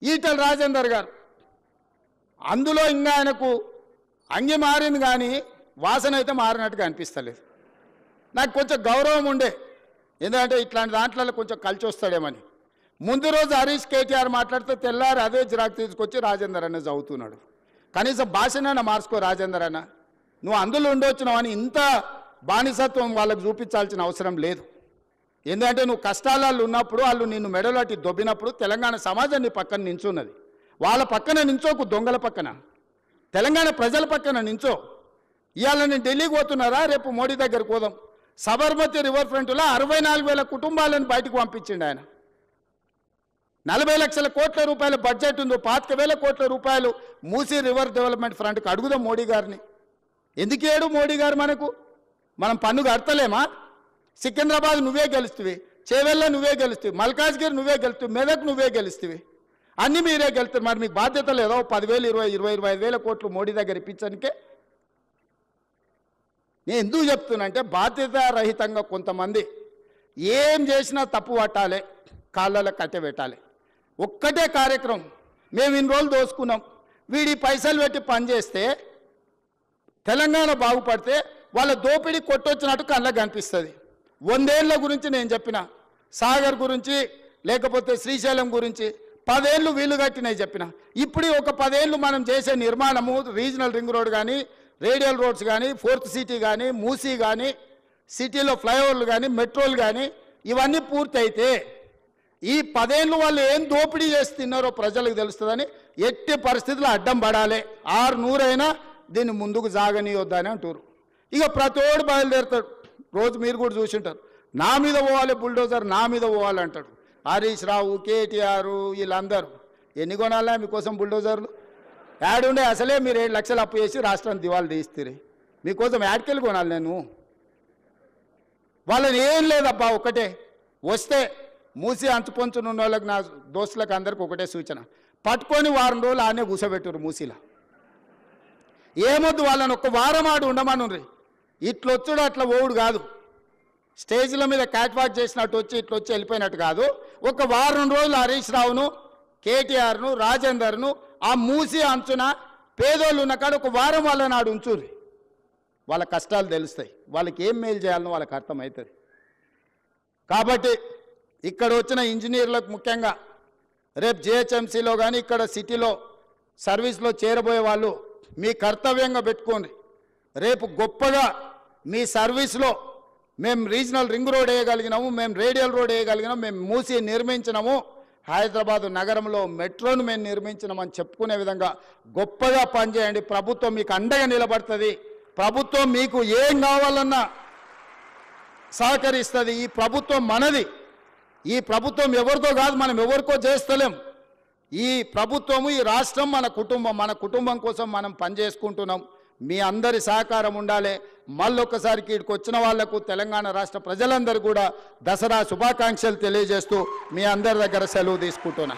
ఈటల రాజేందర్ గారు అందులో ఇంకా ఆయనకు అంగి మారింది కానీ వాసన అయితే మారినట్టుగా అనిపిస్తలేదు. నాకు కొంచెం గౌరవం ఉండే, ఎందుకంటే ఇట్లాంటి దాంట్లో కొంచెం కలిసి వస్తాడేమని. ముందు రోజు హరీష్ కేటీఆర్ మాట్లాడితే తెల్లారి అదే జిరాక్ తీసుకొచ్చి రాజేందర్ అన్న చదువుతున్నాడు. కనీసం భాషనైనా మార్చుకో రాజేందర్ అన్న, నువ్వు అందులో ఉండొచ్చినావు అని ఇంత బానిసత్వం వాళ్ళకు చూపించాల్సిన అవసరం లేదు. ఎందుకంటే నువ్వు కష్టాలలో ఉన్నప్పుడు వాళ్ళు నిన్ను మెడలాటి దొబ్బినప్పుడు తెలంగాణ సమాజం నీ పక్కన నించున్నది. వాళ్ళ పక్కన నించోకు, దొంగల పక్కన, తెలంగాణ ప్రజల పక్కన నించో. ఇవాళ నేను ఢిల్లీకి పోతున్నారా, రేపు మోడీ దగ్గరకు పోదాం. సబర్మతి రివర్ ఫ్రంట్లో 64,000 కుటుంబాలను బయటకు పంపించిండు ఆయన. 40 లక్షల కోట్ల రూపాయల బడ్జెట్ ఉందో, 25,000 కోట్ల రూపాయలు మూసీ రివర్ డెవలప్మెంట్ ఫ్రంట్కి అడుగుదాం మోడీ గారిని. ఎందుకు ఏడు మోడీ గారు మనకు? మనం పన్ను కడతలేమా? సికింద్రాబాద్ నువ్వే గెలుస్తువి, చేవెళ్ళ నువ్వే గెలుస్తువి, మల్కాజ్గిరి నువ్వే గెలుస్తువి, మెదక్ నువ్వే గెలుస్తువి, అన్నీ మీరే గెలుస్తారు. మరి మీకు బాధ్యత లేదా? 10,000, 20,000, 25,000 కోట్లు మోడీ దగ్గర ఇప్పించడానికే. నేను ఎందుకు చెప్తున్నంటే బాధ్యత రహితంగా కొంతమంది ఏం చేసినా తప్పు పట్టాలి, కాళ్ళలో కట్టె పెట్టాలి. ఒక్కటే కార్యక్రమం, మేము ఇన్ని రోజులు దోసుకున్నాం, వీడి పైసలు పెట్టి పనిచేస్తే తెలంగాణ బాగుపడితే వాళ్ళ దోపిడీ కొట్టొచ్చినట్టు కళ్ళకు కనిపిస్తుంది. 100 ఏళ్ళ గురించి నేను చెప్పిన, సాగర్ గురించి లేకపోతే శ్రీశైలం గురించి 10 ఏళ్ళు వీలు కట్టినవి చెప్పిన. ఇప్పుడు ఒక 10 ఏళ్ళు మనం చేసే నిర్మాణము, రీజనల్ రింగ్ రోడ్ కానీ, రేడియల్ రోడ్స్ కానీ, 4th సిటీ కానీ, మూసీ కానీ, సిటీలో ఫ్లైఓవర్లు కానీ, మెట్రోలు కానీ, ఇవన్నీ పూర్తయితే ఈ 10 ఏళ్ళు వాళ్ళు ఏం దోపిడీ చేసి తిన్నారో ప్రజలకు తెలుస్తుందని ఎట్టి పరిస్థితుల్లో అడ్డం పడాలి. 600 అయినా దీన్ని ముందుకు సాగనీయొద్దని అంటారు. ఇక ప్రతోడు బయలుదేరుతాడు. రోజు మీరు కూడా చూసింటారు, నా మీద పోవాలి బుల్డోజర్, నా మీద పోవాలి అంటాడు. హరీష్ రావు, కేటీఆర్, వీళ్ళందరూ ఎన్ని కొనాలా మీకోసం బుల్డోజర్లు? యాడుండే అసలే మీరు 7 లక్షలు అప్పు చేసి రాష్ట్రాన్ని దివాళి తీస్తారు. మీకోసం యాడ్కెళ్ళి కొనాలి నేను? వాళ్ళని ఏం లేదబ్బా, ఒకటే వస్తే మూసి అంచుపొంచునున్న వాళ్ళకి, నా దోస్తులకు అందరికి ఒకటే సూచన, పట్టుకొని వారం రోజులు ఆనే కూసబెట్టురు మూసీలో. ఏమొద్దు, వాళ్ళని ఒక్క వారం ఆడు ఉండమనుండ్రి. ఇట్లొచ్చుడు అట్లా ఓవుడు కాదు, స్టేజ్ల మీద క్యాట్ వాక్ చేసినట్టు వచ్చి ఇట్లొచ్చి వెళ్ళిపోయినట్టు కాదు. ఒక వారం రోజులు హరీష్ రావును, కేటీఆర్ను, రాజేందర్ను ఆ మూసి అంచున పేదోళ్ళు ఉన్న కాడ ఒక వారం వాళ్ళని నాడు ఉంచుర్రి. వాళ్ళ కష్టాలు తెలుస్తాయి, వాళ్ళకి ఏం మేలు చేయాలనో వాళ్ళకి అర్థమవుతుంది. కాబట్టి ఇక్కడ వచ్చిన ఇంజనీర్లకు ముఖ్యంగా రేపు జిహెచ్ఎంసీలో కానీ ఇక్కడ సిటీలో సర్వీస్లో చేరబోయే వాళ్ళు మీ కర్తవ్యంగా పెట్టుకోండి. రేపు గొప్పగా మీ సర్వీస్లో మేము రీజనల్ రింగ్ రోడ్ వేయగలిగినాము, మేము రేడియల్ రోడ్ వేయగలిగినాము, మేము మూసి నిర్మించినాము, హైదరాబాద్ నగరంలో మెట్రోను మేము నిర్మించినామని చెప్పుకునే విధంగా గొప్పగా పనిచేయండి. ప్రభుత్వం మీకు అండగా నిలబడుతుంది. ప్రభుత్వం మీకు ఏం కావాలన్నా సహకరిస్తుంది. ఈ ప్రభుత్వం మనది. ఈ ప్రభుత్వం ఎవరితో కాదు, మనం ఎవరికో చేస్తలేం. ఈ ప్రభుత్వము, ఈ రాష్ట్రం మన కుటుంబం. మన కుటుంబం కోసం మనం పనిచేసుకుంటున్నాం. మీ అందరి సహకారం ఉండాలి. మళ్ళొక్కసారికి ఇక్కడికి వచ్చిన వాళ్లకు తెలంగాణ రాష్ట్ర ప్రజలందరూ కూడా దసరా శుభాకాంక్షలు తెలియజేస్తూ మీ అందరి దగ్గర సెలవు తీసుకుంటున్నా.